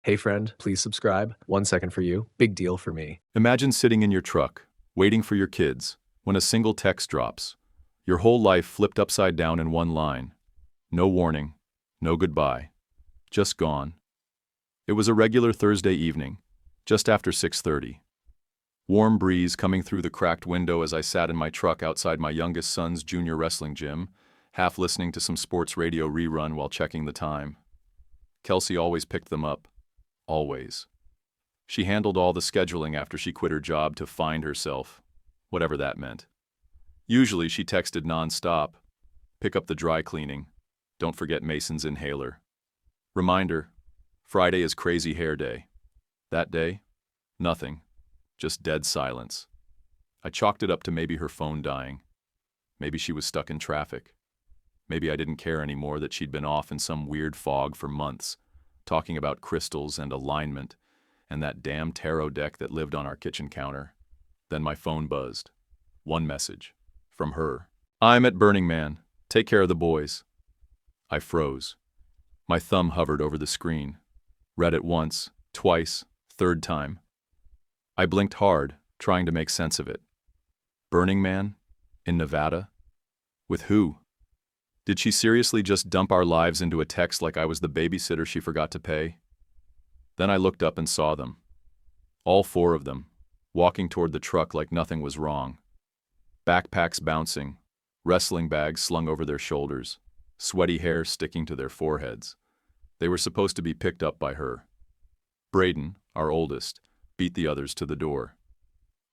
Hey friend, please subscribe. 1 second for you. Big deal for me. Imagine sitting in your truck, waiting for your kids, when a single text drops. Your whole life flipped upside down in one line. No warning, no goodbye. Just gone. It was a regular Thursday evening, just after 6:30. Warm breeze coming through the cracked window as I sat in my truck outside my youngest son's junior wrestling gym, half listening to some sports radio rerun while checking the time. Kelsey always picked them up. Always. She handled all the scheduling after she quit her job to find herself, whatever that meant. Usually she texted non-stop. Pick up the dry cleaning. Don't forget Mason's inhaler. Reminder, Friday is crazy hair day. That day, nothing. Just dead silence. I chalked it up to maybe her phone dying. Maybe she was stuck in traffic. Maybe I didn't care anymore that she'd been off in some weird fog for months, talking about crystals and alignment, and that damn tarot deck that lived on our kitchen counter. Then my phone buzzed. One message. From her. I'm at Burning Man. Take care of the boys. I froze. My thumb hovered over the screen. Read it once, twice, third time. I blinked hard, trying to make sense of it. Burning Man? In Nevada? With who? Did she seriously just dump our lives into a text like I was the babysitter she forgot to pay? Then I looked up and saw them. All four of them, walking toward the truck like nothing was wrong. Backpacks bouncing, wrestling bags slung over their shoulders, sweaty hair sticking to their foreheads. They were supposed to be picked up by her. Braden, our oldest, beat the others to the door.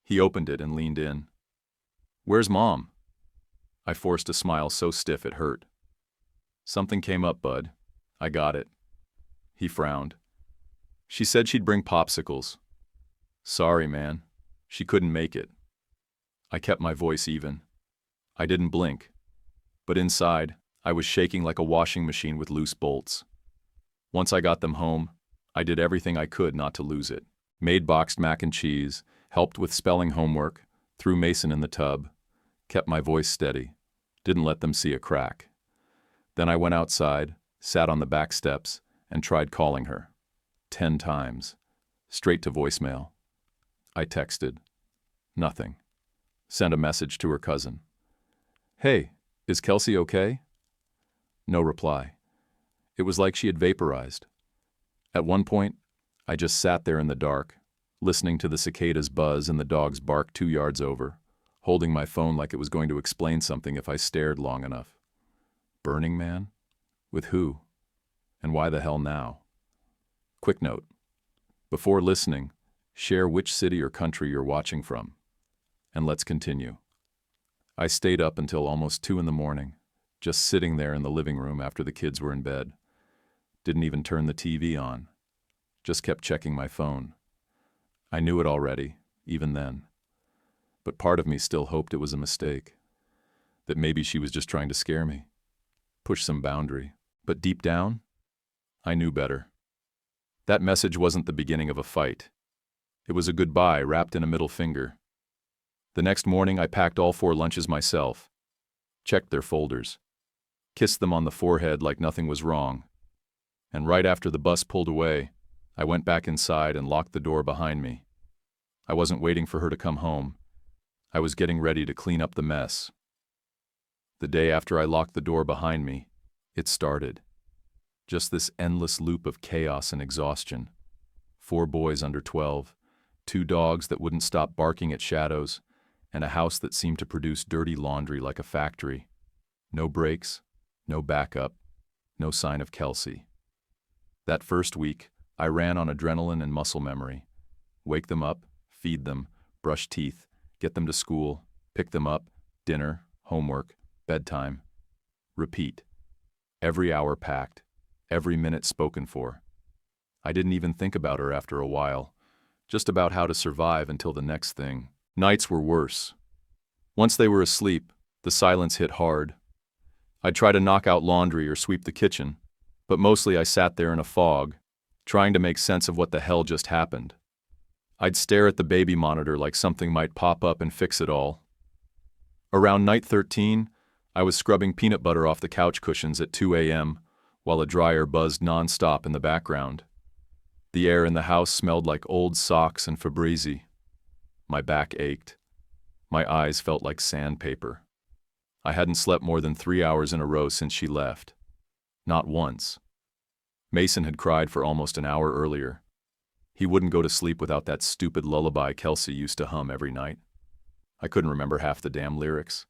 He opened it and leaned in. Where's Mom? I forced a smile so stiff it hurt. Something came up, bud. I got it. He frowned. She said she'd bring popsicles. Sorry, man. She couldn't make it. I kept my voice even. I didn't blink. But inside, I was shaking like a washing machine with loose bolts. Once I got them home, I did everything I could not to lose it. Made boxed mac and cheese, helped with spelling homework, threw Mason in the tub, kept my voice steady, didn't let them see a crack. Then I went outside, sat on the back steps, and tried calling her. 10 times. Straight to voicemail. I texted. Nothing. Sent a message to her cousin. Hey, is Kelsey okay? No reply. It was like she had vaporized. At one point, I just sat there in the dark, listening to the cicadas buzz and the dogs bark 2 yards over, holding my phone like it was going to explain something if I stared long enough. Burning Man? With who? And why the hell now? Quick note. Before listening, share which city or country you're watching from. And let's continue. I stayed up until almost 2 in the morning, just sitting there in the living room after the kids were in bed. Didn't even turn the TV on. Just kept checking my phone. I knew it already, even then. But part of me still hoped it was a mistake. That maybe she was just trying to scare me. Push some boundary. But deep down, I knew better. That message wasn't the beginning of a fight. It was a goodbye wrapped in a middle finger. The next morning I packed all 4 lunches myself. Checked their folders. Kissed them on the forehead like nothing was wrong. And right after the bus pulled away, I went back inside and locked the door behind me. I wasn't waiting for her to come home. I was getting ready to clean up the mess. The day after I locked the door behind me, it started. Just this endless loop of chaos and exhaustion. 4 boys under 12, 2 dogs that wouldn't stop barking at shadows, and a house that seemed to produce dirty laundry like a factory. No breaks, no backup, no sign of Kelsey. That first week, I ran on adrenaline and muscle memory. Wake them up, feed them, brush teeth, get them to school, pick them up, dinner, homework, bedtime. Repeat. Every hour packed, every minute spoken for. I didn't even think about her after a while, just about how to survive until the next thing. Nights were worse. Once they were asleep, the silence hit hard. I'd try to knock out laundry or sweep the kitchen, but mostly I sat there in a fog, trying to make sense of what the hell just happened. I'd stare at the baby monitor like something might pop up and fix it all. Around night 13, I was scrubbing peanut butter off the couch cushions at 2 a.m., while a dryer buzzed non-stop in the background. The air in the house smelled like old socks and Febreze. My back ached. My eyes felt like sandpaper. I hadn't slept more than 3 hours in a row since she left. Not once. Mason had cried for almost an hour earlier. He wouldn't go to sleep without that stupid lullaby Kelsey used to hum every night. I couldn't remember half the damn lyrics.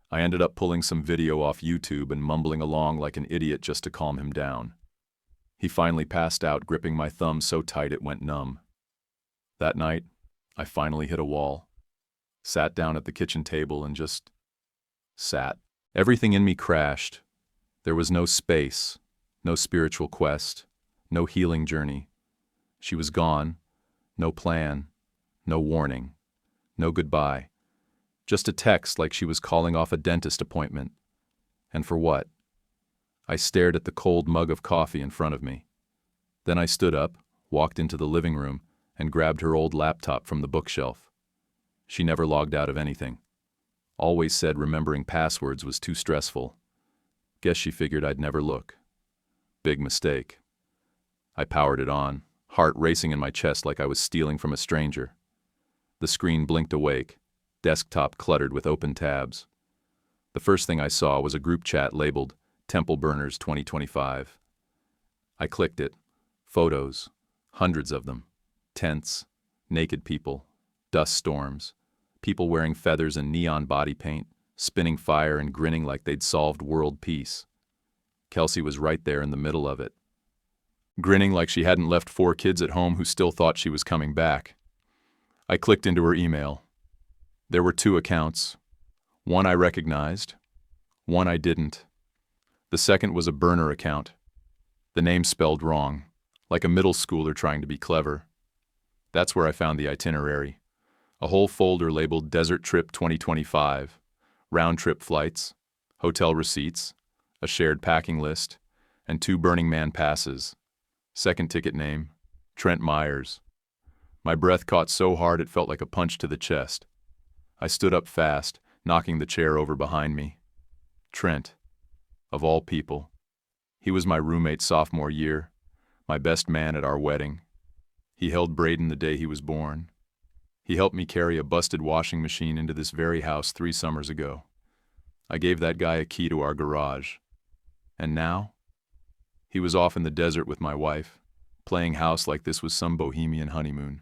I ended up pulling some video off YouTube and mumbling along like an idiot just to calm him down. He finally passed out, gripping my thumb so tight it went numb. That night, I finally hit a wall. Sat down at the kitchen table and just sat. Everything in me crashed. There was no space, no spiritual quest, no healing journey. She was gone, no plan, no warning, no goodbye. Just a text like she was calling off a dentist appointment. And for what? I stared at the cold mug of coffee in front of me. Then I stood up, walked into the living room, and grabbed her old laptop from the bookshelf. She never logged out of anything. Always said remembering passwords was too stressful. Guess she figured I'd never look. Big mistake. I powered it on, heart racing in my chest like I was stealing from a stranger. The screen blinked awake, desktop cluttered with open tabs. The first thing I saw was a group chat labeled Temple Burners 2025. I clicked it. Photos, hundreds of them. Tents, naked people, dust storms, people wearing feathers and neon body paint, spinning fire and grinning like they'd solved world peace. Kelsey was right there in the middle of it, grinning like she hadn't left 4 kids at home who still thought she was coming back. I clicked into her email. There were 2 accounts. One I recognized, one I didn't. The second was a burner account. The name spelled wrong, like a middle schooler trying to be clever. That's where I found the itinerary. A whole folder labeled Desert Trip 2025, round-trip flights, hotel receipts, a shared packing list, and 2 Burning Man passes. Second ticket name, Trent Myers. My breath caught so hard it felt like a punch to the chest. I stood up fast, knocking the chair over behind me. Trent, of all people. He was my roommate sophomore year, my best man at our wedding. He held Braden the day he was born. He helped me carry a busted washing machine into this very house 3 summers ago. I gave that guy a key to our garage. And now? He was off in the desert with my wife, playing house like this was some bohemian honeymoon.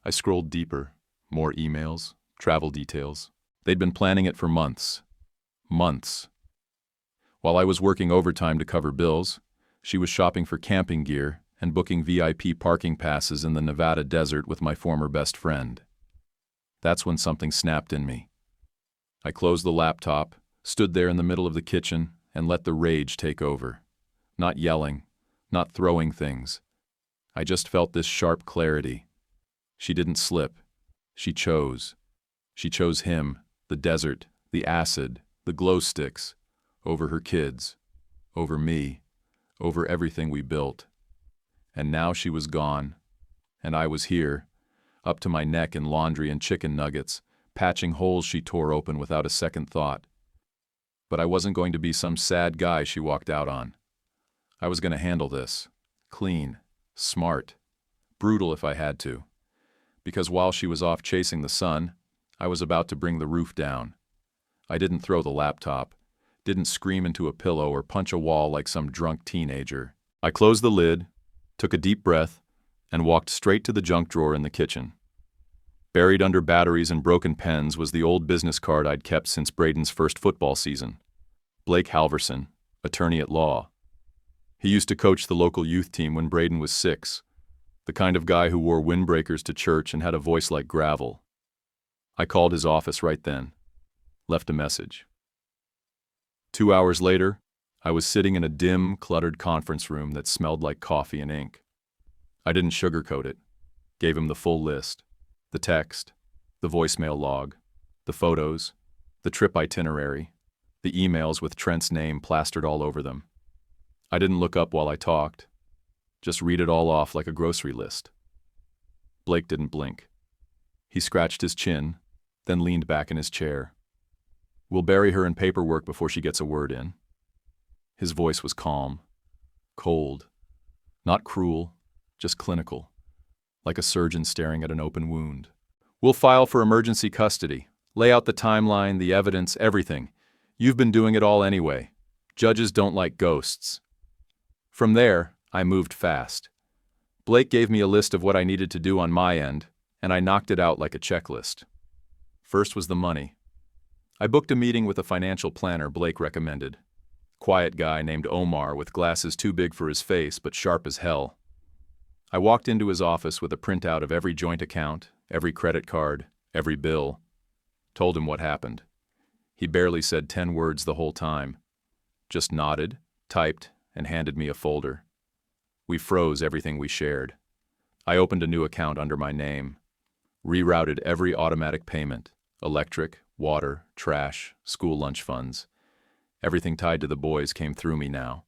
I scrolled deeper, more emails, travel details. They'd been planning it for months. Months. While I was working overtime to cover bills, she was shopping for camping gear and booking VIP parking passes in the Nevada desert with my former best friend. That's when something snapped in me. I closed the laptop, stood there in the middle of the kitchen, and let the rage take over. Not yelling, not throwing things. I just felt this sharp clarity. She didn't slip. She chose. She chose him, the desert, the acid, the glow sticks, over her kids, over me, over everything we built. And now she was gone, and I was here, up to my neck in laundry and chicken nuggets, patching holes she tore open without a second thought. But I wasn't going to be some sad guy she walked out on. I was going to handle this. Clean, smart, brutal if I had to. Because while she was off chasing the sun, I was about to bring the roof down. I didn't throw the laptop, didn't scream into a pillow or punch a wall like some drunk teenager. I closed the lid, took a deep breath, and walked straight to the junk drawer in the kitchen. Buried under batteries and broken pens was the old business card I'd kept since Braden's first football season. Blake Halverson, attorney at law. He used to coach the local youth team when Braden was 6, the kind of guy who wore windbreakers to church and had a voice like gravel. I called his office right then, left a message. 2 hours later, I was sitting in a dim, cluttered conference room that smelled like coffee and ink. I didn't sugarcoat it. Gave him the full list. The text, the voicemail log, the photos, the trip itinerary, the emails with Trent's name plastered all over them. I didn't look up while I talked. Just read it all off like a grocery list. Blake didn't blink. He scratched his chin, then leaned back in his chair. We'll bury her in paperwork before she gets a word in. His voice was calm, cold, not cruel, just clinical, like a surgeon staring at an open wound. We'll file for emergency custody, lay out the timeline, the evidence, everything. You've been doing it all anyway. Judges don't like ghosts. From there, I moved fast. Blake gave me a list of what I needed to do on my end, and I knocked it out like a checklist. First was the money. I booked a meeting with a financial planner Blake recommended. Quiet guy named Omar with glasses too big for his face but sharp as hell. I walked into his office with a printout of every joint account, every credit card, every bill. Told him what happened. He barely said 10 words the whole time. Just nodded, typed, and handed me a folder. We froze everything we shared. I opened a new account under my name. Rerouted every automatic payment, electric, water, trash, school lunch funds. Everything tied to the boys came through me now.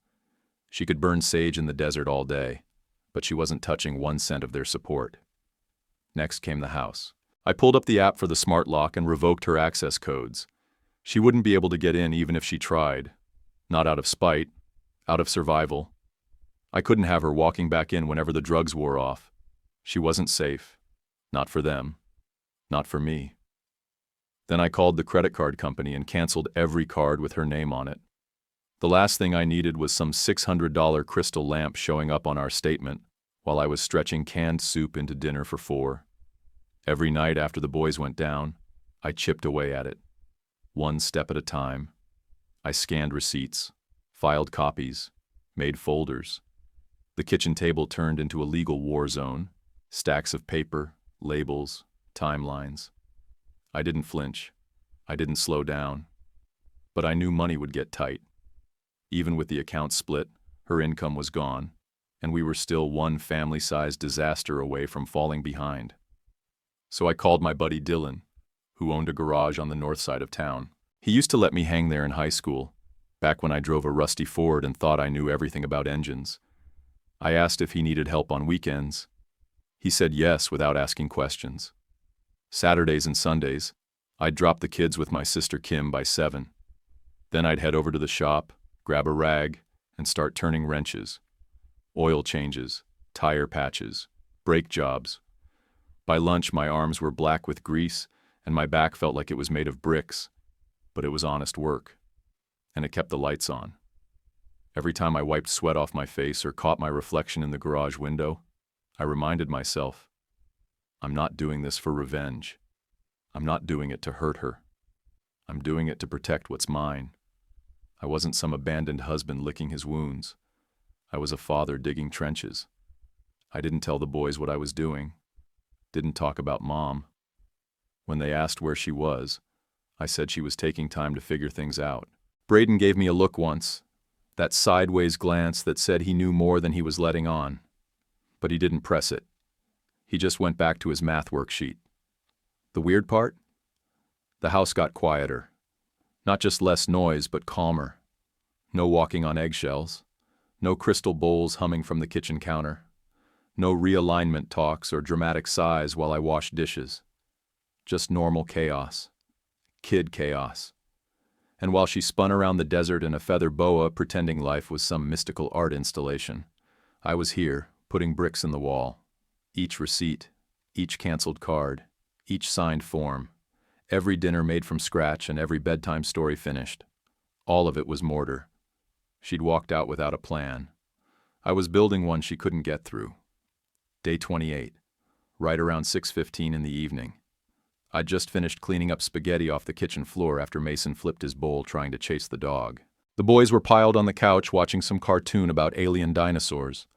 She could burn sage in the desert all day, but she wasn't touching 1 cent of their support. Next came the house. I pulled up the app for the smart lock and revoked her access codes. She wouldn't be able to get in even if she tried. Not out of spite, out of survival. I couldn't have her walking back in whenever the drugs wore off. She wasn't safe. Not for them. Not for me. Then I called the credit card company and canceled every card with her name on it. The last thing I needed was some $600 crystal lamp showing up on our statement while I was stretching canned soup into dinner for 4. Every night after the boys went down, I chipped away at it. 1 step at a time. I scanned receipts, filed copies, made folders. The kitchen table turned into a legal war zone. Stacks of paper, labels, timelines. I didn't flinch. I didn't slow down. But I knew money would get tight. Even with the account split, her income was gone, and we were still one family-sized disaster away from falling behind. So I called my buddy Dylan, who owned a garage on the north side of town. He used to let me hang there in high school, back when I drove a rusty Ford and thought I knew everything about engines. I asked if he needed help on weekends. He said yes without asking questions. Saturdays and Sundays, I'd drop the kids with my sister Kim by 7. Then I'd head over to the shop, grab a rag, and start turning wrenches. Oil changes, tire patches, brake jobs. By lunch, my arms were black with grease, and my back felt like it was made of bricks. But it was honest work, and it kept the lights on. Every time I wiped sweat off my face or caught my reflection in the garage window, I reminded myself, I'm not doing this for revenge. I'm not doing it to hurt her. I'm doing it to protect what's mine. I wasn't some abandoned husband licking his wounds. I was a father digging trenches. I didn't tell the boys what I was doing. Didn't talk about Mom. When they asked where she was, I said she was taking time to figure things out. Braden gave me a look once, that sideways glance that said he knew more than he was letting on. But he didn't press it. He just went back to his math worksheet. The weird part? The house got quieter. Not just less noise, but calmer. No walking on eggshells. No crystal bowls humming from the kitchen counter. No realignment talks or dramatic sighs while I washed dishes. Just normal chaos. Kid chaos. And while she spun around the desert in a feather boa pretending life was some mystical art installation, I was here, putting bricks in the wall. Each receipt, each canceled card, each signed form, every dinner made from scratch and every bedtime story finished. All of it was mortar. She'd walked out without a plan. I was building one she couldn't get through. Day 28, right around 6:15 in the evening. I'd just finished cleaning up spaghetti off the kitchen floor after Mason flipped his bowl trying to chase the dog. The boys were piled on the couch watching some cartoon about alien dinosaurs.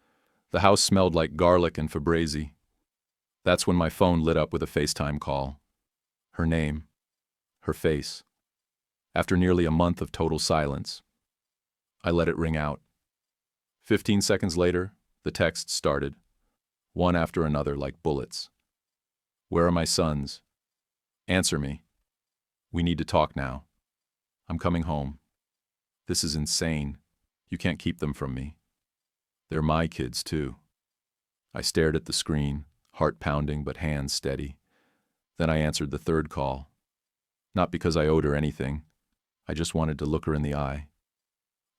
The house smelled like garlic and Febreze. That's when my phone lit up with a FaceTime call. Her name. Her face. After nearly a month of total silence, I let it ring out. 15 seconds later, the texts started, one after another like bullets. Where are my sons? Answer me. We need to talk now. I'm coming home. This is insane. You can't keep them from me. They're my kids, too. I stared at the screen, heart pounding but hands steady. Then I answered the third call. Not because I owed her anything. I just wanted to look her in the eye.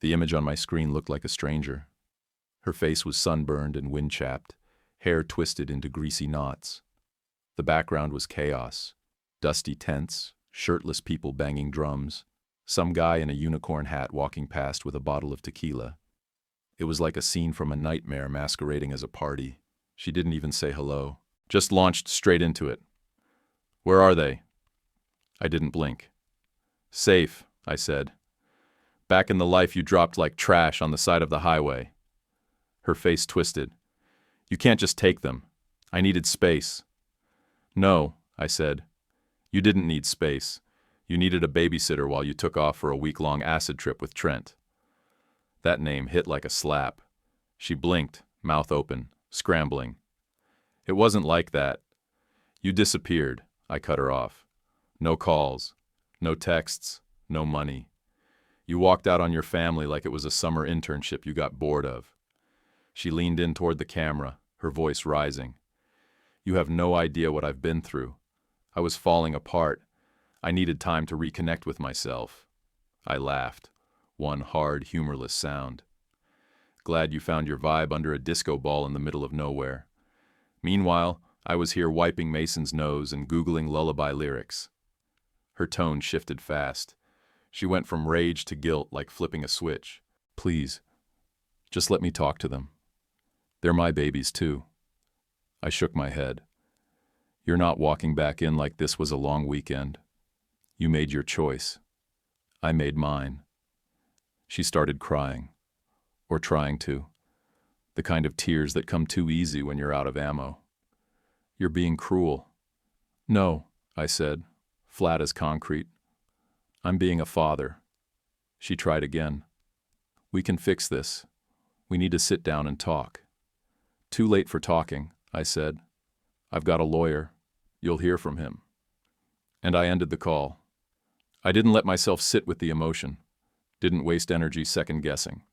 The image on my screen looked like a stranger. Her face was sunburned and wind-chapped, hair twisted into greasy knots. The background was chaos. Dusty tents, shirtless people banging drums, some guy in a unicorn hat walking past with a bottle of tequila. It was like a scene from a nightmare masquerading as a party. She didn't even say hello, just launched straight into it. "Where are they?" I didn't blink. "Safe," I said. "Back in the life you dropped like trash on the side of the highway." Her face twisted. "You can't just take them. I needed space." "No," I said. "You didn't need space. You needed a babysitter while you took off for a week-long acid trip with Trent." That name hit like a slap. She blinked, mouth open, scrambling. "It wasn't like that. You disappeared," I cut her off. "No calls, no texts, no money. You walked out on your family like it was a summer internship you got bored of." She leaned in toward the camera, her voice rising. "You have no idea what I've been through. I was falling apart. I needed time to reconnect with myself." I laughed, one hard, humorless sound. "Glad you found your vibe under a disco ball in the middle of nowhere. Meanwhile, I was here wiping Mason's nose and Googling lullaby lyrics." Her tone shifted fast. She went from rage to guilt like flipping a switch. "Please, just let me talk to them. They're my babies too." I shook my head. "You're not walking back in like this was a long weekend. You made your choice. I made mine." She started crying, or trying to. The kind of tears that come too easy when you're out of ammo. "You're being cruel." "No," I said, flat as concrete. "I'm being a father." She tried again. "We can fix this. We need to sit down and talk." "Too late for talking," I said. "I've got a lawyer. You'll hear from him." And I ended the call. I didn't let myself sit with the emotion, didn't waste energy second-guessing.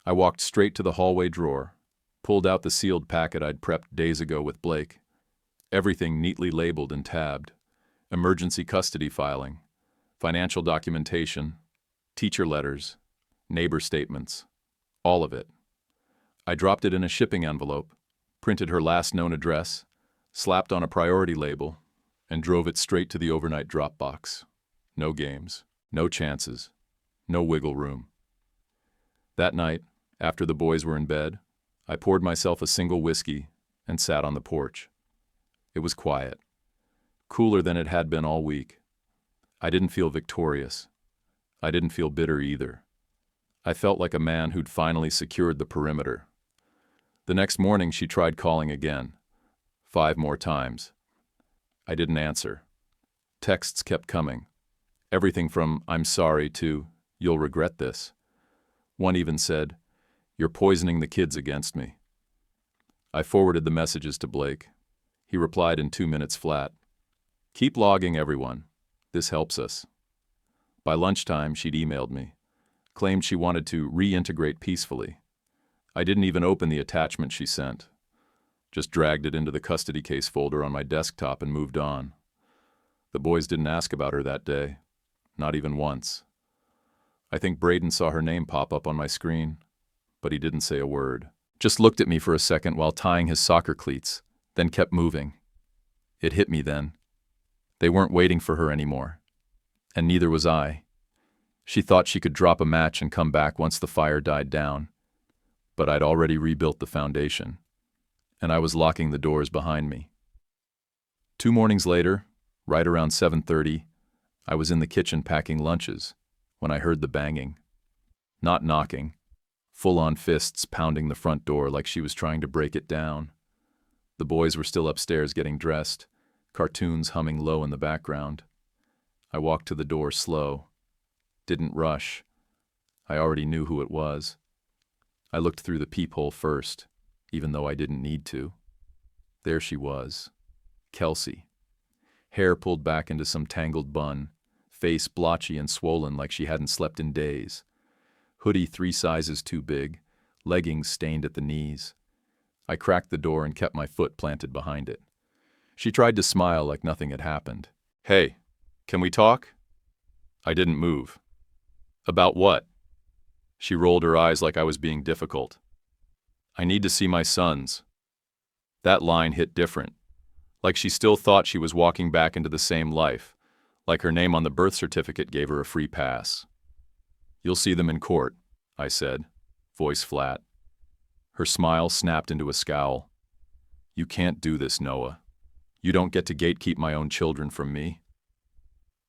I walked straight to the hallway drawer, pulled out the sealed packet I'd prepped days ago with Blake. Everything neatly labeled and tabbed. Emergency custody filing, financial documentation, teacher letters, neighbor statements, all of it. I dropped it in a shipping envelope, printed her last known address, slapped on a priority label, and drove it straight to the overnight drop box. No games, no chances, no wiggle room. That night, after the boys were in bed, I poured myself a single whiskey and sat on the porch. It was quiet, cooler than it had been all week. I didn't feel victorious. I didn't feel bitter either. I felt like a man who'd finally secured the perimeter. The next morning she tried calling again, 5 more times. I didn't answer. Texts kept coming. Everything from "I'm sorry" to "You'll regret this." One even said, "You're poisoning the kids against me." I forwarded the messages to Blake. He replied in 2 minutes flat. "Keep logging, everyone. This helps us." By lunchtime, she'd emailed me, claimed she wanted to reintegrate peacefully. I didn't even open the attachment she sent. Just dragged it into the custody case folder on my desktop and moved on. The boys didn't ask about her that day. Not even once. I think Braden saw her name pop up on my screen, but he didn't say a word. Just looked at me for a second while tying his soccer cleats, then kept moving. It hit me then. They weren't waiting for her anymore. And neither was I. She thought she could drop a match and come back once the fire died down. But I'd already rebuilt the foundation, and I was locking the doors behind me. 2 mornings later, right around 7:30, I was in the kitchen packing lunches when I heard the banging. Not knocking, full-on fists pounding the front door like she was trying to break it down. The boys were still upstairs getting dressed, cartoons humming low in the background. I walked to the door slow. Didn't rush. I already knew who it was. I looked through the peephole first, even though I didn't need to. There she was, Kelsey. Hair pulled back into some tangled bun, face blotchy and swollen like she hadn't slept in days. Hoodie 3 sizes too big, leggings stained at the knees. I cracked the door and kept my foot planted behind it. She tried to smile like nothing had happened. "Hey, can we talk?" I didn't move. "About what?" She rolled her eyes like I was being difficult. "I need to see my sons." That line hit different. Like she still thought she was walking back into the same life. Like her name on the birth certificate gave her a free pass. "You'll see them in court," I said, voice flat. Her smile snapped into a scowl. "You can't do this, Noah. You don't get to gatekeep my own children from me."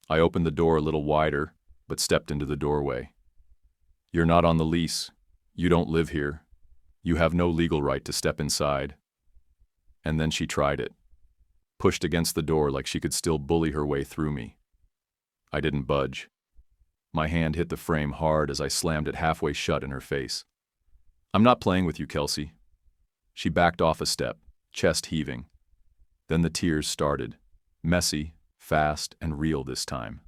I opened the door a little wider, but stepped into the doorway. "You're not on the lease. You don't live here. You have no legal right to step inside." And then she tried it. Pushed against the door like she could still bully her way through me. I didn't budge. My hand hit the frame hard as I slammed it halfway shut in her face. "I'm not playing with you, Kelsey." She backed off a step, chest heaving. Then the tears started. Messy, fast, and real this time.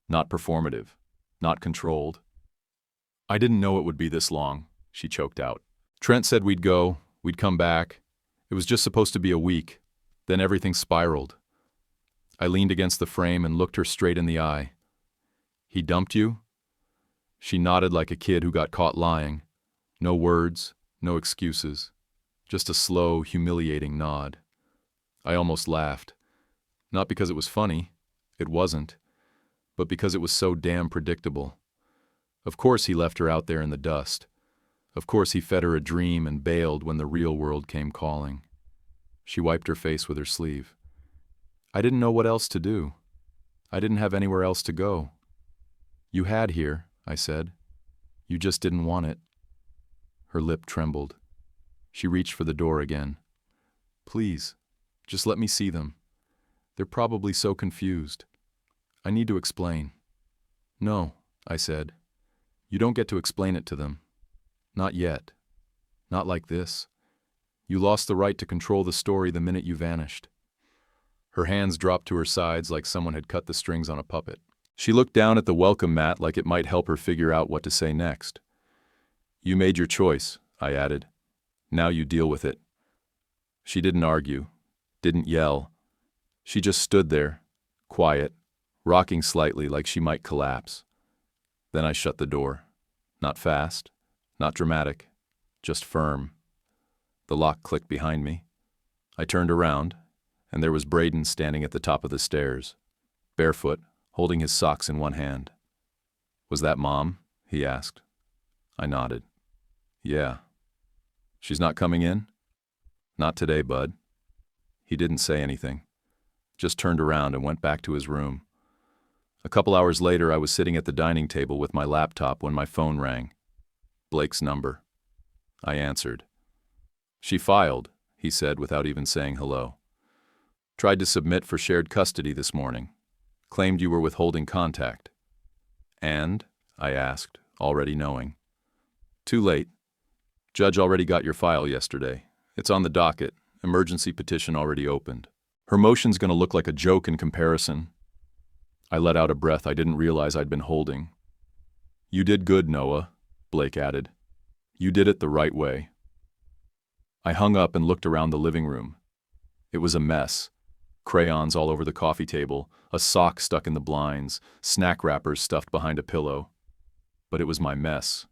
Not performative. Not controlled. "I didn't know it would be this long," she choked out. "Trent said we'd go, we'd come back. It was just supposed to be a week. Then everything spiraled." I leaned against the frame and looked her straight in the eye. "He dumped you?" She nodded like a kid who got caught lying. No words, no excuses. Just a slow, humiliating nod. I almost laughed. Not because it was funny. It wasn't. But because it was so damn predictable. Of course he left her out there in the dust. Of course he fed her a dream and bailed when the real world came calling. She wiped her face with her sleeve. "I didn't know what else to do. I didn't have anywhere else to go." "You had here," I said. "You just didn't want it." Her lip trembled. She reached for the door again. "Please, just let me see them. They're probably so confused. I need to explain." "No," I said. "You don't get to explain it to them. Not yet. Not like this. You lost the right to control the story the minute you vanished." Her hands dropped to her sides like someone had cut the strings on a puppet. She looked down at the welcome mat like it might help her figure out what to say next. "You made your choice," I added. "Now you deal with it." She didn't argue, didn't yell. She just stood there, quiet, rocking slightly like she might collapse. Then I shut the door. Not fast, not dramatic, just firm. The lock clicked behind me. I turned around, and there was Braden standing at the top of the stairs, barefoot, holding his socks in one hand. "Was that Mom?" he asked. I nodded. "Yeah." "She's not coming in?" "Not today, bud." He didn't say anything, just turned around and went back to his room. A couple hours later, I was sitting at the dining table with my laptop when my phone rang. Blake's number. I answered. "She filed," he said without even saying hello. "Tried to submit for shared custody this morning. Claimed you were withholding contact." "And?" I asked, already knowing. "Too late. Judge already got your file yesterday. It's on the docket. Emergency petition already opened. Her motion's gonna look like a joke in comparison." I let out a breath I didn't realize I'd been holding. "You did good, Noah," Blake added. "You did it the right way." I hung up and looked around the living room. It was a mess. Crayons all over the coffee table, a sock stuck in the blinds, snack wrappers stuffed behind a pillow. But it was my mess.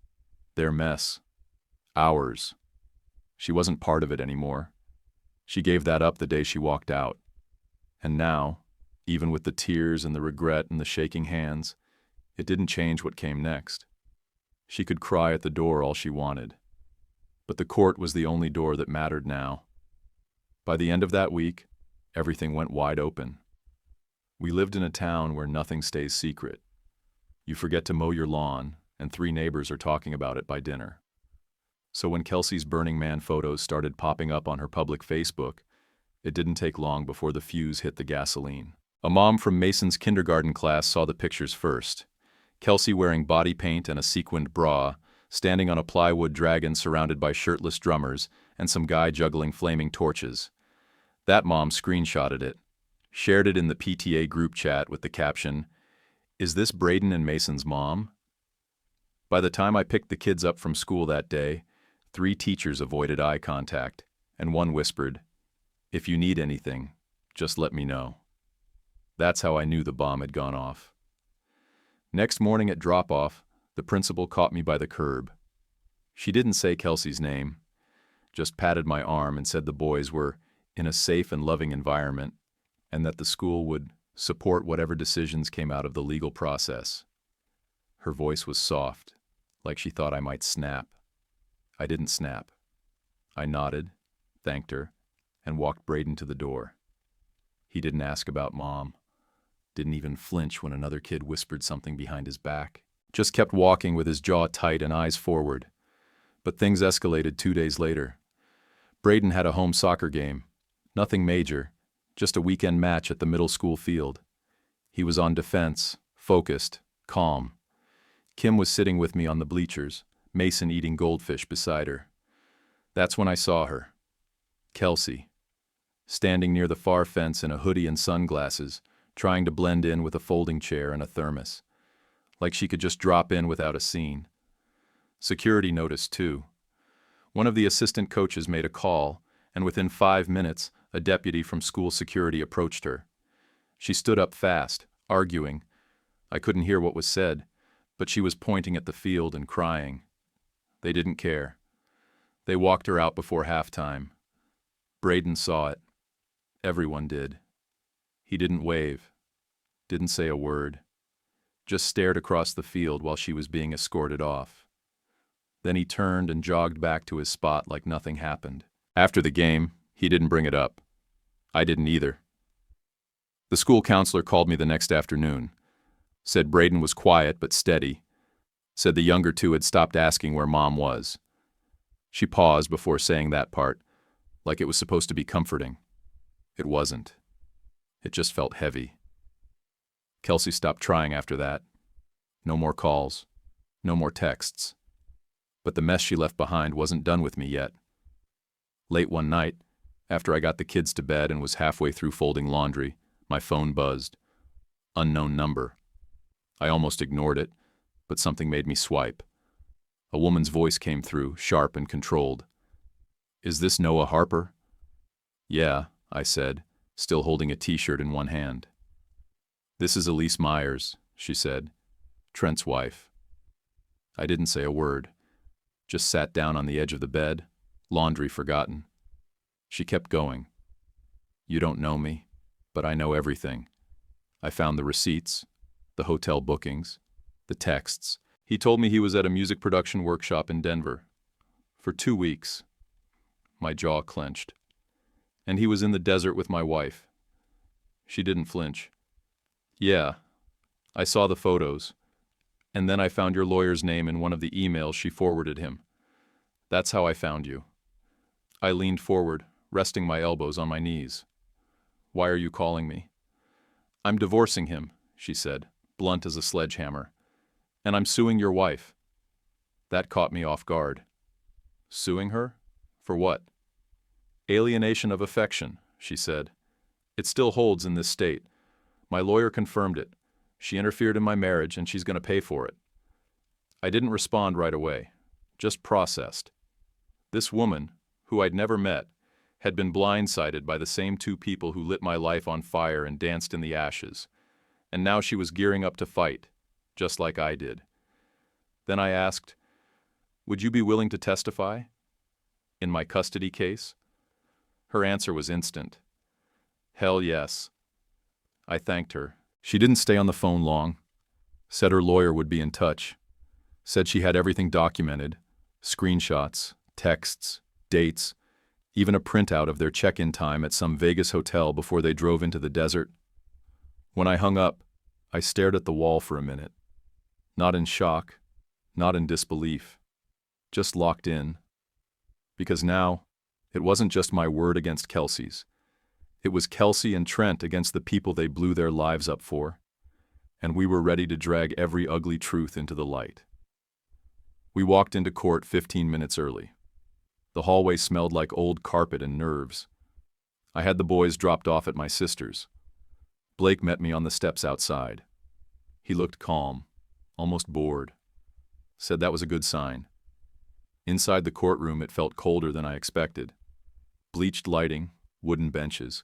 Their mess. Ours. She wasn't part of it anymore. She gave that up the day she walked out. And now, even with the tears and the regret and the shaking hands, it didn't change what came next. She could cry at the door all she wanted. But the court was the only door that mattered now. By the end of that week, everything went wide open. We lived in a town where nothing stays secret. You forget to mow your lawn, and 3 neighbors are talking about it by dinner. So when Kelsey's Burning Man photos started popping up on her public Facebook, it didn't take long before the fuse hit the gasoline. A mom from Mason's kindergarten class saw the pictures first. Kelsey wearing body paint and a sequined bra, standing on a plywood dragon surrounded by shirtless drummers and some guy juggling flaming torches. That mom screenshotted it, shared it in the PTA group chat with the caption, "Is this Braden and Mason's mom?" By the time I picked the kids up from school that day, 3 teachers avoided eye contact, and one whispered, "If you need anything, just let me know." That's how I knew the bomb had gone off. Next morning at drop-off, the principal caught me by the curb. She didn't say Kelsey's name, just patted my arm and said the boys were in a safe and loving environment, and that the school would support whatever decisions came out of the legal process. Her voice was soft, like she thought I might snap. I didn't snap. I nodded, thanked her, and walked Braden to the door. He didn't ask about Mom, didn't even flinch when another kid whispered something behind his back. Just kept walking with his jaw tight and eyes forward. But things escalated 2 days later. Braden had a home soccer game. Nothing major, just a weekend match at the middle school field. He was on defense, focused, calm. Kim was sitting with me on the bleachers, Mason eating goldfish beside her. That's when I saw her. Kelsey, standing near the far fence in a hoodie and sunglasses, trying to blend in with a folding chair and a thermos, like she could just drop in without a scene. Security noticed too. One of the assistant coaches made a call, and within 5 minutes, a deputy from school security approached her. She stood up fast, arguing. I couldn't hear what was said, but she was pointing at the field and crying. They didn't care. They walked her out before halftime. Braden saw it. Everyone did. He didn't wave, didn't say a word, just stared across the field while she was being escorted off. Then he turned and jogged back to his spot like nothing happened. After the game, he didn't bring it up. I didn't either. The school counselor called me the next afternoon, said Braden was quiet but steady, said the younger two had stopped asking where Mom was. She paused before saying that part, like it was supposed to be comforting. It wasn't. It just felt heavy. Kelsey stopped trying after that. No more calls, no more texts. But the mess she left behind wasn't done with me yet. Late one night, after I got the kids to bed and was halfway through folding laundry, my phone buzzed. Unknown number. I almost ignored it, but something made me swipe. A woman's voice came through, sharp and controlled. "Is this Noah Harper?" "Yeah," I said, still holding a t-shirt in one hand. "This is Elise Myers," she said, "Trent's wife." I didn't say a word, just sat down on the edge of the bed, laundry forgotten. She kept going. "You don't know me, but I know everything. I found the receipts, the hotel bookings, the texts. He told me he was at a music production workshop in Denver. For 2 weeks." My jaw clenched. "And he was in the desert with my wife." She didn't flinch. "Yeah, I saw the photos. And then I found your lawyer's name in one of the emails she forwarded him. That's how I found you." I leaned forward, resting my elbows on my knees. "Why are you calling me?" "I'm divorcing him," she said, blunt as a sledgehammer. "And I'm suing your wife." That caught me off guard. Suing her? For what? "Alienation of affection," she said. "It still holds in this state. My lawyer confirmed it. She interfered in my marriage and she's going to pay for it." I didn't respond right away, just processed. This woman, who I'd never met, had been blindsided by the same two people who lit my life on fire and danced in the ashes, and now she was gearing up to fight, just like I did. Then I asked, "Would you be willing to testify? In my custody case?" Her answer was instant. "Hell yes." I thanked her. She didn't stay on the phone long. Said her lawyer would be in touch. Said she had everything documented, screenshots, texts, dates, even a printout of their check-in time at some Vegas hotel before they drove into the desert. When I hung up, I stared at the wall for a minute. Not in shock, not in disbelief, just locked in. Because now, it wasn't just my word against Kelsey's. It was Kelsey and Trent against the people they blew their lives up for, and we were ready to drag every ugly truth into the light. We walked into court 15 minutes early. The hallway smelled like old carpet and nerves. I had the boys dropped off at my sister's. Blake met me on the steps outside. He looked calm, almost bored. Said that was a good sign. Inside the courtroom, it felt colder than I expected. Bleached lighting, wooden benches,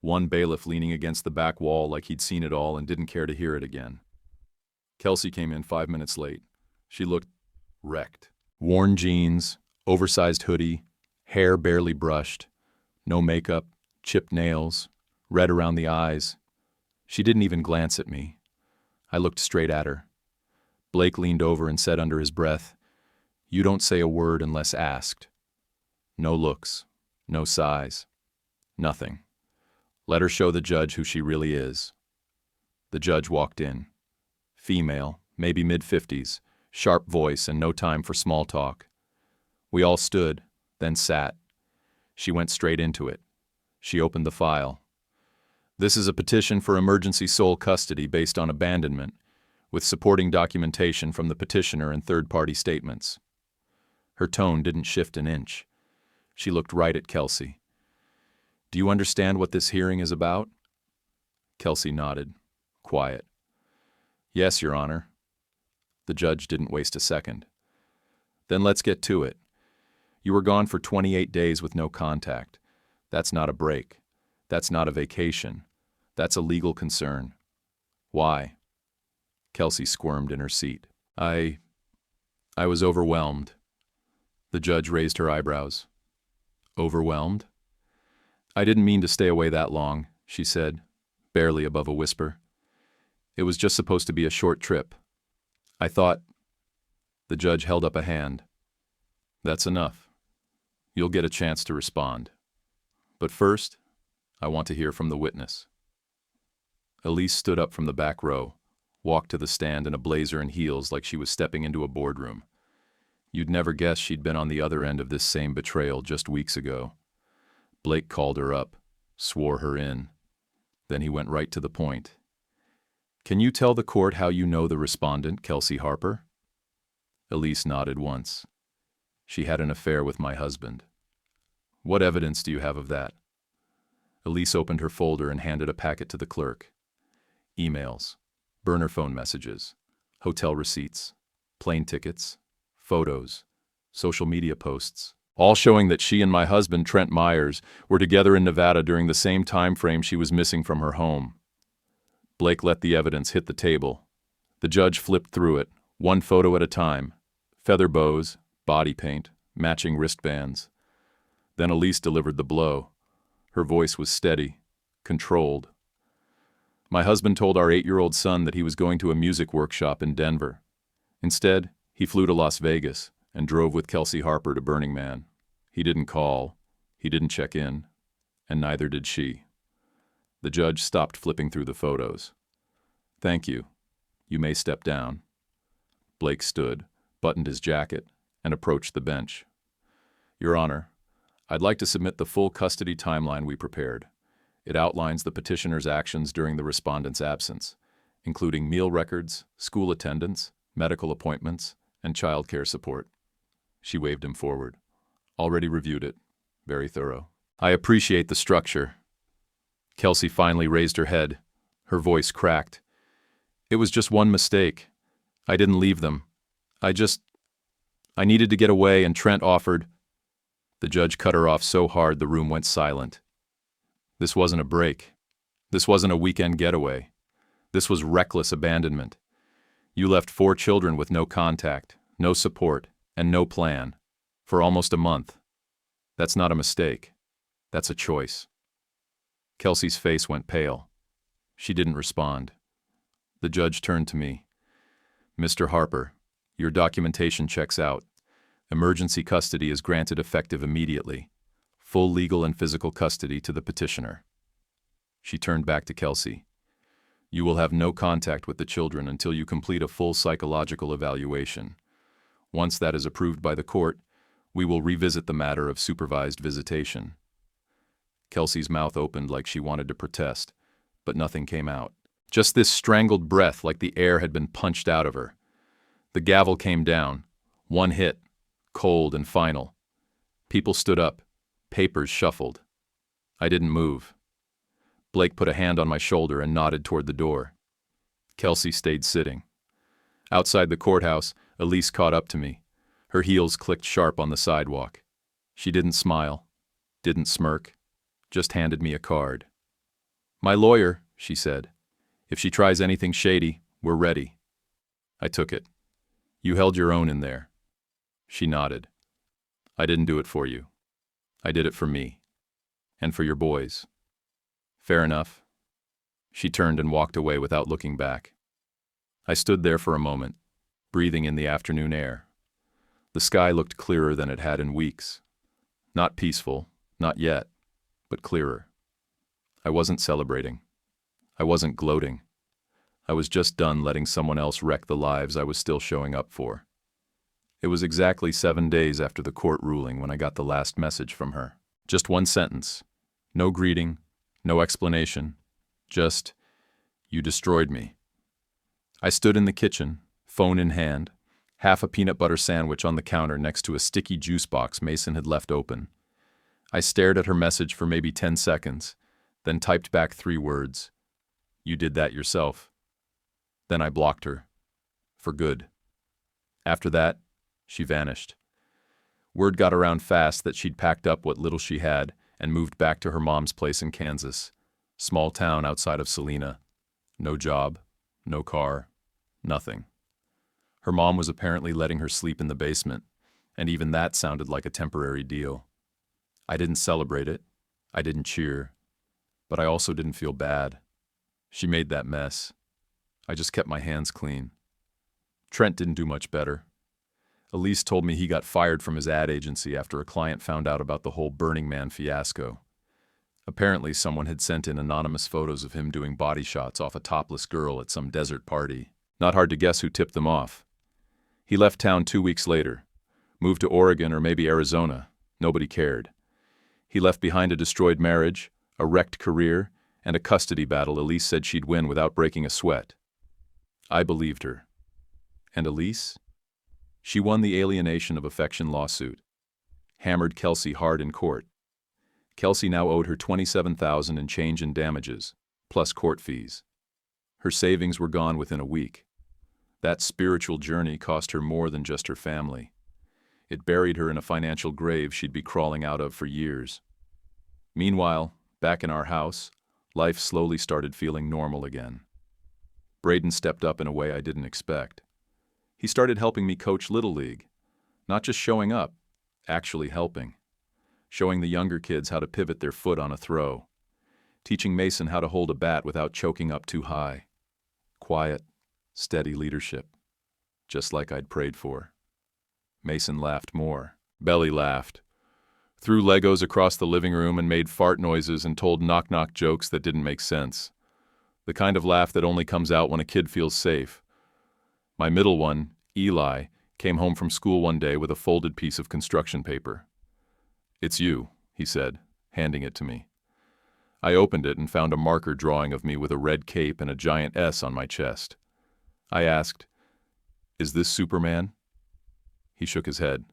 one bailiff leaning against the back wall like he'd seen it all and didn't care to hear it again. Kelsey came in 5 minutes late. She looked wrecked. Worn jeans, oversized hoodie, hair barely brushed, no makeup, chipped nails, red around the eyes. She didn't even glance at me. I looked straight at her. Blake leaned over and said under his breath, "You don't say a word unless asked." No looks, no sighs, nothing. Let her show the judge who she really is. The judge walked in. Female, maybe mid-50s, sharp voice and no time for small talk. We all stood, then sat. She went straight into it. She opened the file. "This is a petition for emergency sole custody based on abandonment, with supporting documentation from the petitioner and third-party statements." Her tone didn't shift an inch. She looked right at Kelsey. "Do you understand what this hearing is about?" Kelsey nodded, quiet. "Yes, Your Honor." The judge didn't waste a second. "Then let's get to it. You were gone for 28 days with no contact. That's not a break. That's not a vacation. That's a legal concern. Why?" Kelsey squirmed in her seat. I was overwhelmed." The judge raised her eyebrows. "Overwhelmed?" "I didn't mean to stay away that long," she said, barely above a whisper. "It was just supposed to be a short trip. I thought—" The judge held up a hand. "That's enough. You'll get a chance to respond. But first, I want to hear from the witness." Elise stood up from the back row, walked to the stand in a blazer and heels like she was stepping into a boardroom. You'd never guess she'd been on the other end of this same betrayal just weeks ago. Blake called her up, swore her in. Then he went right to the point. "Can you tell the court how you know the respondent, Kelsey Harper?" Elise nodded once. "She had an affair with my husband." "What evidence do you have of that?" Elise opened her folder and handed a packet to the clerk. Emails, burner phone messages, hotel receipts, plane tickets, photos, social media posts, all showing that she and my husband, Trent Myers, were together in Nevada during the same time frame she was missing from her home. Blake let the evidence hit the table. The judge flipped through it, one photo at a time. Feather bows, body paint, matching wristbands. Then Elise delivered the blow. Her voice was steady, controlled. "My husband told our 8-year-old son that he was going to a music workshop in Denver. Instead, he flew to Las Vegas and drove with Kelsey Harper to Burning Man. He didn't call, he didn't check in, and neither did she." The judge stopped flipping through the photos. "Thank you. You may step down." Blake stood, buttoned his jacket, and approached the bench. "Your Honor, I'd like to submit the full custody timeline we prepared. It outlines the petitioner's actions during the respondent's absence, including meal records, school attendance, medical appointments, and child care support." She waved him forward. "Already reviewed it. Very thorough." "I appreciate the structure." Kelsey finally raised her head. Her voice cracked. "It was just one mistake. I didn't leave them. I needed to get away and Trent offered—" The judge cut her off so hard the room went silent. This wasn't a break. This wasn't a weekend getaway. This was reckless abandonment. You left 4 children with no contact, no support, and no plan, for almost a month. That's not a mistake. That's a choice. Kelsey's face went pale. She didn't respond. The judge turned to me. "Mr. Harper, your documentation checks out. Emergency custody is granted effective immediately. Full legal and physical custody to the petitioner." She turned back to Kelsey. "You will have no contact with the children until you complete a full psychological evaluation. Once that is approved by the court, we will revisit the matter of supervised visitation." Kelsey's mouth opened like she wanted to protest, but nothing came out. Just this strangled breath like the air had been punched out of her. The gavel came down. One hit, cold and final. People stood up. Papers shuffled. I didn't move. Blake put a hand on my shoulder and nodded toward the door. Kelsey stayed sitting. Outside the courthouse, Elise caught up to me. Her heels clicked sharp on the sidewalk. She didn't smile, didn't smirk, just handed me a card. "My lawyer," she said. "If she tries anything shady, we're ready." I took it. "You held your own in there." She nodded. "I didn't do it for you. I did it for me. And for your boys." Fair enough. She turned and walked away without looking back. I stood there for a moment, breathing in the afternoon air. The sky looked clearer than it had in weeks. Not peaceful, not yet, but clearer. I wasn't celebrating. I wasn't gloating. I was just done letting someone else wreck the lives I was still showing up for. It was exactly 7 days after the court ruling when I got the last message from her. Just one sentence. No greeting, no explanation. Just, "You destroyed me." I stood in the kitchen, phone in hand, half a peanut butter sandwich on the counter next to a sticky juice box Mason had left open. I stared at her message for maybe 10 seconds, then typed back 3 words. "You did that yourself." Then I blocked her. For good. After that, she vanished. Word got around fast that she'd packed up what little she had and moved back to her mom's place in Kansas, small town outside of Salina. No job, no car, nothing. Her mom was apparently letting her sleep in the basement, and even that sounded like a temporary deal. I didn't celebrate it, I didn't cheer, but I also didn't feel bad. She made that mess. I just kept my hands clean. Trent didn't do much better. Elise told me he got fired from his ad agency after a client found out about the whole Burning Man fiasco. Apparently someone had sent in anonymous photos of him doing body shots off a topless girl at some desert party. Not hard to guess who tipped them off. He left town 2 weeks later. Moved to Oregon or maybe Arizona. Nobody cared. He left behind a destroyed marriage, a wrecked career, and a custody battle Elise said she'd win without breaking a sweat. I believed her. And Elise? She won the alienation of affection lawsuit. Hammered Kelsey hard in court. Kelsey now owed her $27,000 and change in damages, plus court fees. Her savings were gone within a week. That spiritual journey cost her more than just her family. It buried her in a financial grave she'd be crawling out of for years. Meanwhile, back in our house, life slowly started feeling normal again. Braden stepped up in a way I didn't expect. He started helping me coach Little League. Not just showing up, actually helping. Showing the younger kids how to pivot their foot on a throw. Teaching Mason how to hold a bat without choking up too high. Quiet, steady leadership. Just like I'd prayed for. Mason laughed more. Belly laughed. Threw Legos across the living room and made fart noises and told knock-knock jokes that didn't make sense. The kind of laugh that only comes out when a kid feels safe. My middle one, Eli, came home from school one day with a folded piece of construction paper. "It's you," he said, handing it to me. I opened it and found a marker drawing of me with a red cape and a giant S on my chest. I asked, "Is this Superman?" He shook his head.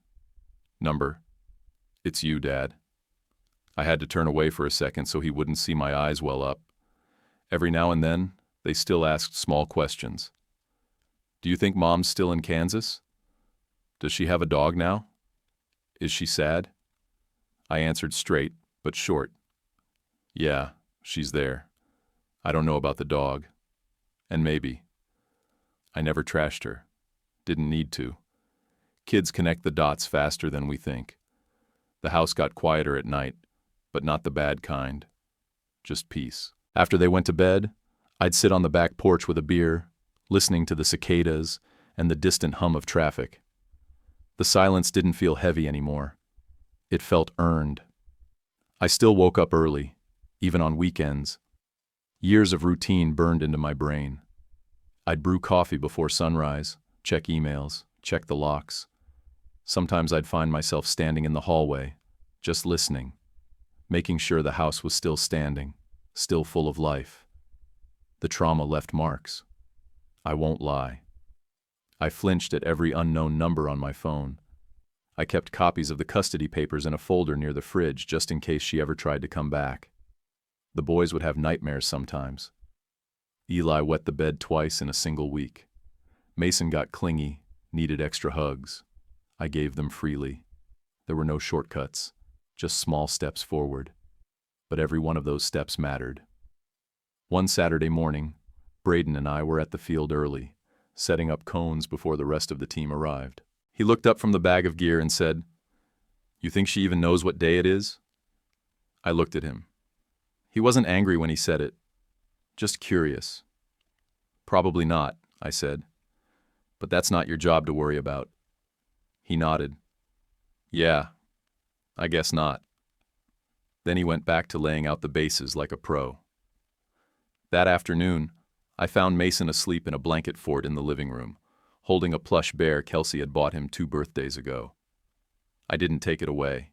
"Number, it's you, Dad." I had to turn away for a second so he wouldn't see my eyes well up. Every now and then, they still asked small questions. "Do you think Mom's still in Kansas? Does she have a dog now? Is she sad?" I answered straight, but short. "Yeah, she's there. I don't know about the dog. And maybe." I never trashed her. Didn't need to. Kids connect the dots faster than we think. The house got quieter at night, but not the bad kind. Just peace. After they went to bed, I'd sit on the back porch with a beer, listening to the cicadas and the distant hum of traffic. The silence didn't feel heavy anymore. It felt earned. I still woke up early, even on weekends. Years of routine burned into my brain. I'd brew coffee before sunrise, check emails, check the locks. Sometimes I'd find myself standing in the hallway, just listening, making sure the house was still standing, still full of life. The trauma left marks. I won't lie. I flinched at every unknown number on my phone. I kept copies of the custody papers in a folder near the fridge just in case she ever tried to come back. The boys would have nightmares sometimes. Eli wet the bed twice in a single week. Mason got clingy, needed extra hugs. I gave them freely. There were no shortcuts, just small steps forward. But every one of those steps mattered. One Saturday morning, Braden and I were at the field early, setting up cones before the rest of the team arrived. He looked up from the bag of gear and said, "You think she even knows what day it is?" I looked at him. He wasn't angry when he said it, just curious. Probably not, I said. But that's not your job to worry about. He nodded. Yeah, I guess not. Then he went back to laying out the bases like a pro. That afternoon, I found Mason asleep in a blanket fort in the living room, holding a plush bear Kelsey had bought him 2 birthdays ago. I didn't take it away,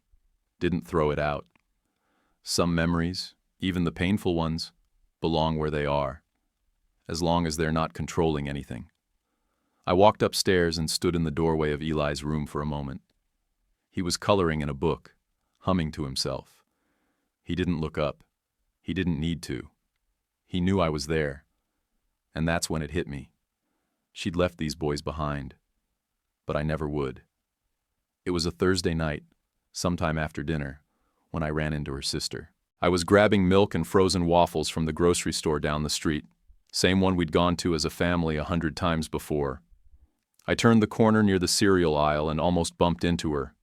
didn't throw it out. Some memories, even the painful ones, belong where they are, as long as they're not controlling anything. I walked upstairs and stood in the doorway of Eli's room for a moment. He was coloring in a book, humming to himself. He didn't look up. He didn't need to. He knew I was there. And that's when it hit me. She'd left these boys behind. But I never would. It was a Thursday night, sometime after dinner, when I ran into her sister. I was grabbing milk and frozen waffles from the grocery store down the street, same one we'd gone to as a family 100 times before. I turned the corner near the cereal aisle and almost bumped into her.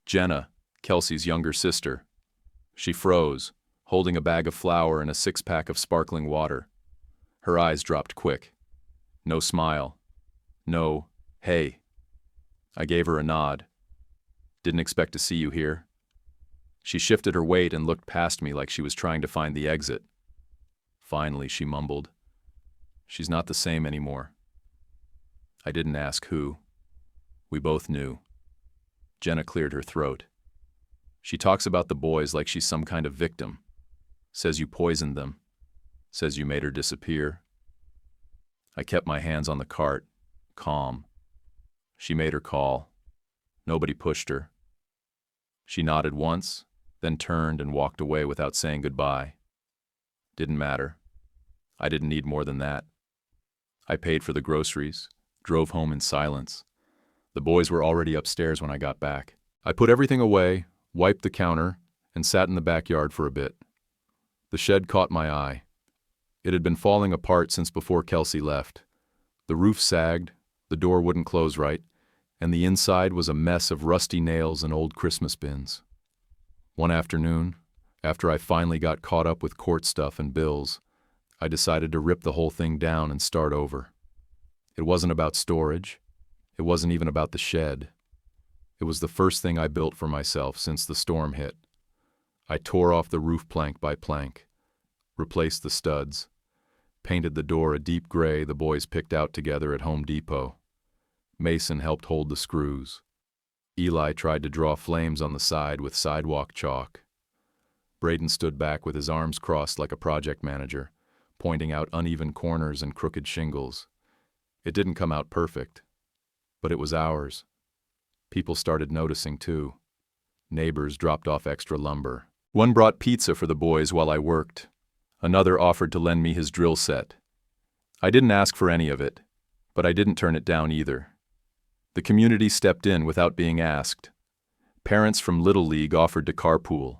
Jenna, Kelsey's younger sister. She froze, holding a bag of flour and a 6-pack of sparkling water. Her eyes dropped quick. No smile. No, hey. I gave her a nod. Didn't expect to see you here. She shifted her weight and looked past me like she was trying to find the exit. Finally, she mumbled. She's not the same anymore. I didn't ask who. We both knew. Jenna cleared her throat. She talks about the boys like she's some kind of victim. Says you poisoned them. Says you made her disappear. I kept my hands on the cart, calm. She made her call. Nobody pushed her. She nodded once, then turned and walked away without saying goodbye. Didn't matter. I didn't need more than that. I paid for the groceries, drove home in silence. The boys were already upstairs when I got back. I put everything away, wiped the counter, and sat in the backyard for a bit. The shed caught my eye. It had been falling apart since before Kelsey left. The roof sagged, the door wouldn't close right, and the inside was a mess of rusty nails and old Christmas bins. One afternoon, after I finally got caught up with court stuff and bills, I decided to rip the whole thing down and start over. It wasn't about storage. It wasn't even about the shed. It was the first thing I built for myself since the storm hit. I tore off the roof plank by plank, replaced the studs, painted the door a deep gray the boys picked out together at Home Depot. Mason helped hold the screws. Eli tried to draw flames on the side with sidewalk chalk. Braden stood back with his arms crossed like a project manager, pointing out uneven corners and crooked shingles. It didn't come out perfect, but it was ours. People started noticing too. Neighbors dropped off extra lumber. One brought pizza for the boys while I worked. Another offered to lend me his drill set. I didn't ask for any of it, but I didn't turn it down either. The community stepped in without being asked. Parents from Little League offered to carpool.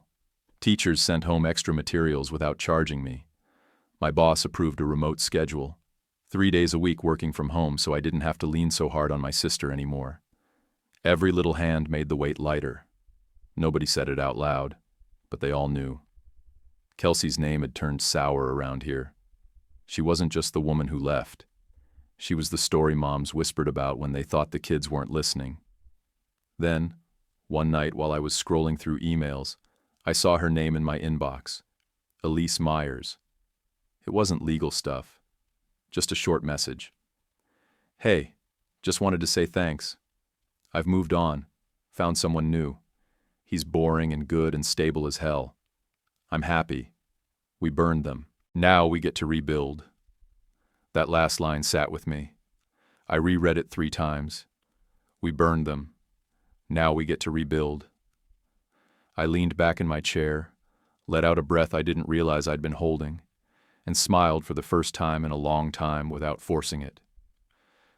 Teachers sent home extra materials without charging me. My boss approved a remote schedule, 3 days a week working from home so I didn't have to lean so hard on my sister anymore. Every little hand made the weight lighter. Nobody said it out loud, but they all knew. Kelsey's name had turned sour around here. She wasn't just the woman who left. She was the story moms whispered about when they thought the kids weren't listening. Then, one night while I was scrolling through emails, I saw her name in my inbox, Elise Myers. It wasn't legal stuff, just a short message. Hey, just wanted to say thanks. I've moved on, found someone new. He's boring and good and stable as hell. I'm happy. We burned them. Now we get to rebuild. That last line sat with me. I reread it 3 times. We burned them. Now we get to rebuild. I leaned back in my chair, let out a breath I didn't realize I'd been holding, and smiled for the first time in a long time without forcing it.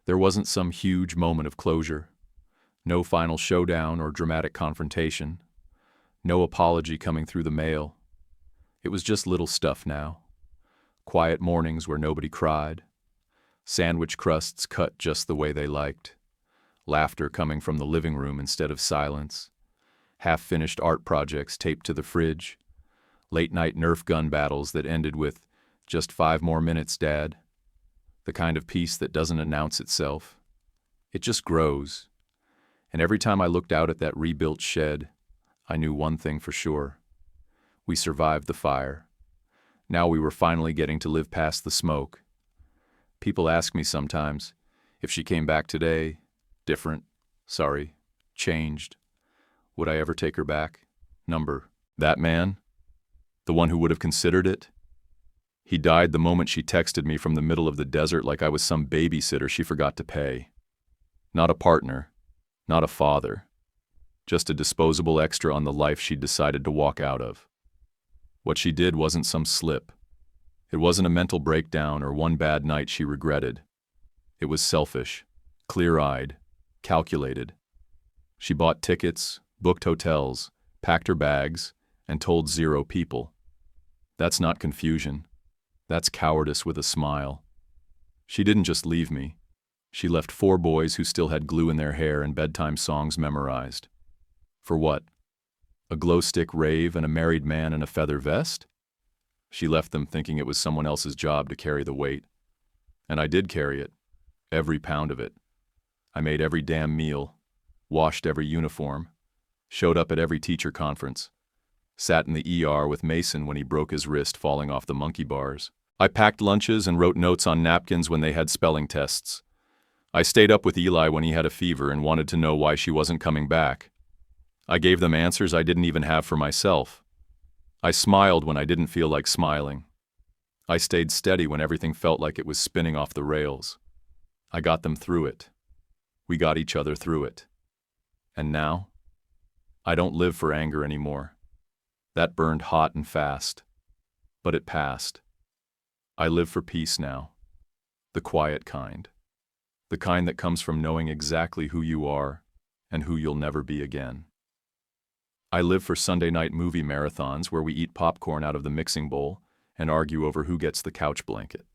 There wasn't some huge moment of closure. No final showdown or dramatic confrontation. No apology coming through the mail. It was just little stuff now. Quiet mornings where nobody cried. Sandwich crusts cut just the way they liked. Laughter coming from the living room instead of silence. Half-finished art projects taped to the fridge. Late-night Nerf gun battles that ended with, "Just 5 more minutes, Dad." The kind of peace that doesn't announce itself. It just grows. And every time I looked out at that rebuilt shed, I knew one thing for sure. We survived the fire. Now we were finally getting to live past the smoke. People ask me sometimes, if she came back today, different, sorry, changed, would I ever take her back? That man? The one who would have considered it? He died the moment she texted me from the middle of the desert like I was some babysitter she forgot to pay. Not a partner, not a father, just a disposable extra on the life she'd decided to walk out of. What she did wasn't some slip. It wasn't a mental breakdown or one bad night she regretted. It was selfish, clear-eyed, calculated. She bought tickets, booked hotels, packed her bags, and told 0 people. That's not confusion. That's cowardice with a smile. She didn't just leave me. She left 4 boys who still had glue in their hair and bedtime songs memorized. For what? A glow-stick rave and a married man in a feather vest? She left them thinking it was someone else's job to carry the weight. And I did carry it. Every pound of it. I made every damn meal, washed every uniform, showed up at every teacher conference, sat in the ER with Mason when he broke his wrist falling off the monkey bars. I packed lunches and wrote notes on napkins when they had spelling tests. I stayed up with Eli when he had a fever and wanted to know why she wasn't coming back. I gave them answers I didn't even have for myself. I smiled when I didn't feel like smiling. I stayed steady when everything felt like it was spinning off the rails. I got them through it. We got each other through it. And now? I don't live for anger anymore. That burned hot and fast. But it passed. I live for peace now. The quiet kind. The kind that comes from knowing exactly who you are and who you'll never be again. I live for Sunday night movie marathons where we eat popcorn out of the mixing bowl and argue over who gets the couch blanket.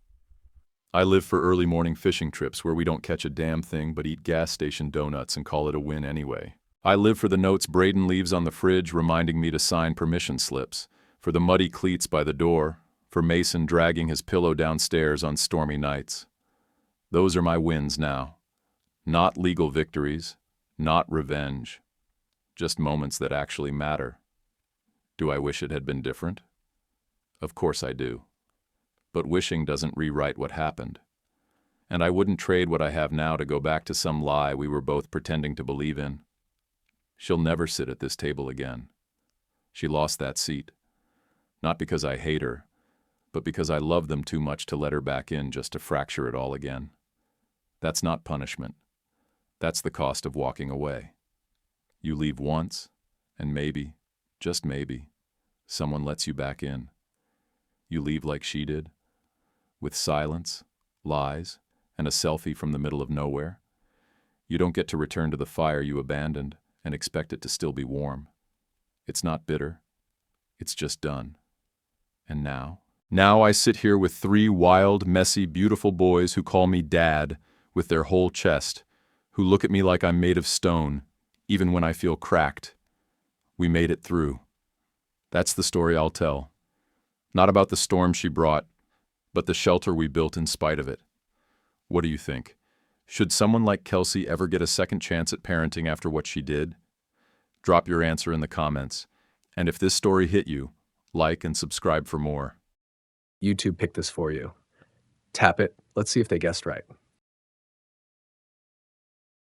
I live for early morning fishing trips where we don't catch a damn thing but eat gas station donuts and call it a win anyway. I live for the notes Braden leaves on the fridge reminding me to sign permission slips, for the muddy cleats by the door, for Mason dragging his pillow downstairs on stormy nights. Those are my wins now. Not legal victories, not revenge. Just moments that actually matter. Do I wish it had been different? Of course I do. But wishing doesn't rewrite what happened. And I wouldn't trade what I have now to go back to some lie we were both pretending to believe in. She'll never sit at this table again. She lost that seat. Not because I hate her, but because I love them too much to let her back in just to fracture it all again. That's not punishment. That's the cost of walking away. You leave once, and maybe, just maybe, someone lets you back in. You leave like she did, with silence, lies, and a selfie from the middle of nowhere. You don't get to return to the fire you abandoned and expect it to still be warm. It's not bitter. It's just done. And now? Now I sit here with 3 wild, messy, beautiful boys who call me Dad with their whole chest, who look at me like I'm made of stone, even when I feel cracked. We made it through. That's the story I'll tell. Not about the storm she brought, but the shelter we built in spite of it. What do you think? Should someone like Kelsey ever get a second chance at parenting after what she did? Drop your answer in the comments. And if this story hit you, like and subscribe for more. YouTube picked this for you. Tap it. Let's see if they guessed right.